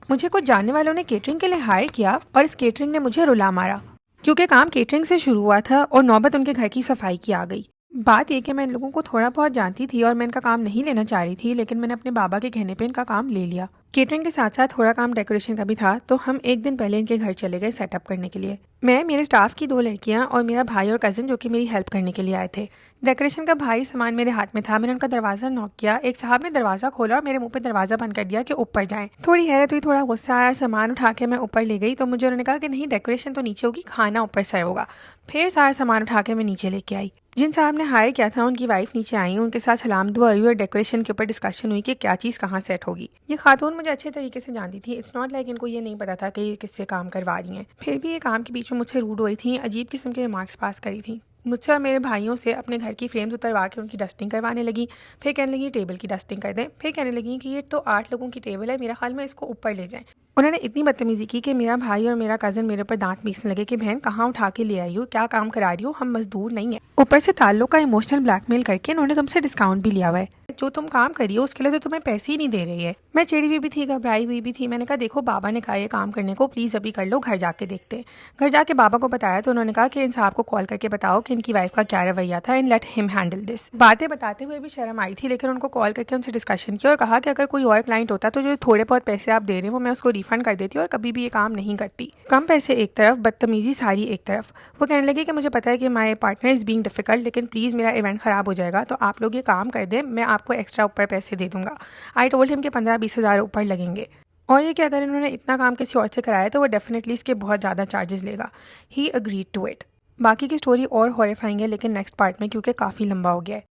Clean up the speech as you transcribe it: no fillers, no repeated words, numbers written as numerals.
मुझे कुछ जानने वालों ने केटरिंग के लिए हायर किया और इस केटरिंग ने मुझे रुला मारा क्योंकि काम केटरिंग से शुरू हुआ था और नौबत उनके घर की सफाई की आ गई। बात ये कि मैं इन लोगों को थोड़ा बहुत जानती थी और मैं इनका काम नहीं लेना चाह रही थी, लेकिन मैंने अपने बाबा के कहने पे इनका काम ले लिया। केटरिंग के साथ साथ थोड़ा काम डेकोरेशन का भी था, तो हम एक दिन पहले इनके घर चले गए सेटअप करने के लिए। मैं, मेरे स्टाफ की 2 लड़कियां और मेरा भाई और कज़न जो कि मेरी हेल्प करने के लिए आए थे। डेकोरेशन का भारी सामान मेरे हाथ में था। मैंने उनका दरवाज़ा नॉक किया। एक साहब ने दरवाज़ा खोला और मेरे मुंह पे दरवाज़ा बंद कर दिया कि ऊपर जाएं। थोड़ी हैरत हुई, थोड़ा गुस्सा आया। सामान उठा के मैं ऊपर ले गई तो मुझे उन्होंने कहा कि नहीं, डेकोरेशन तो नीचे होगी, खाना ऊपर सर्व होगा। फिर सारा सामान उठा के मैं नीचे लेके आई। जिन साहब ने हायर किया था उनकी वाइफ नीचे आई, उनके साथ सलाम दुआ हुई और डेकोरेशन के ऊपर डिस्कशन हुई कि क्या चीज़ कहाँ सेट होगी। ये खातून मुझे अच्छे तरीके से जानती थी। इट्स नॉट लाइक इनको ये नहीं पता था कि ये किससे काम करवा रही हैं। फिर भी ये काम के बीच में मुझसे रूड हो रही थी, अजीब किस्म के रिमार्क्स पास करी थी। मुझसे और मेरे भाइयों से अपने घर की फ्रेम्स उतरवा के उनकी डस्टिंग करवाने लगी। फिर कहने लगी टेबल की डस्टिंग कर दें। फिर कहने लगी कि ये तो 8 लोगों की टेबल है, मेरा ख्याल में इसको ऊपर ले जाएं। उन्होंने इतनी बदतमीजी की कि मेरा भाई और मेरा कज़न मेरे ऊपर दांत पीसने लगे कि बहन कहाँ उठा के ले आई हो, क्या काम करा रही हो, हम मजदूर नहीं है। ऊपर से ताल्लुक का इमोशनल ब्लैकमेल करके उन्होंने तुमसे डिस्काउंट भी लिया हुआ है। जो तुम काम करी हो उसके लिए तो तुम्हें पैसे ही नहीं दे रही है। मैं चिड़ी हुई भी थी, घबराई हुई भी थी। मैंने कहा देखो, बाबा ने कहा ये काम करने को, प्लीज़ अभी कर लो, घर जाके देखते हैं। घर जाके बाबा को बताया तो उन्होंने कहा कि इन साहब को कॉल करके बताओ कि इनकी वाइफ का क्या रवैया था, and let him handle this. बातें बताते हुए भी शर्म आई थी, लेकिन उनको कॉल करके उनसे डिस्कशन किया और कहा कि अगर कोई और क्लाइंट होता तो जो थोड़े बहुत पैसे आप दे रहे हो मैं उसको रिफंड कर देती और कभी भी ये काम नहीं करती। कम पैसे एक तरफ, बदतमीजी सारी एक तरफ। वो कहने लगे कि मुझे पता है कि my partner is being difficult, लेकिन प्लीज़ मेरा इवेंट ख़राब हो जाएगा तो आप लोग ये काम कर दें, मैं आपको एक्स्ट्रा ऊपर पैसे दे दूंगा। आई टोल्ड हिम कि 15-20 हज़ार ऊपर लगेंगे और ये कि अगर इन्होंने इतना काम किसी और से कराया तो वो डेफिनेटली इसके बहुत ज़्यादा चार्जेस लेगा। He agreed to it. बाकी की स्टोरी और हॉरिफाइंग है, लेकिन नेक्स्ट पार्ट में, क्योंकि काफ़ी लंबा हो गया है।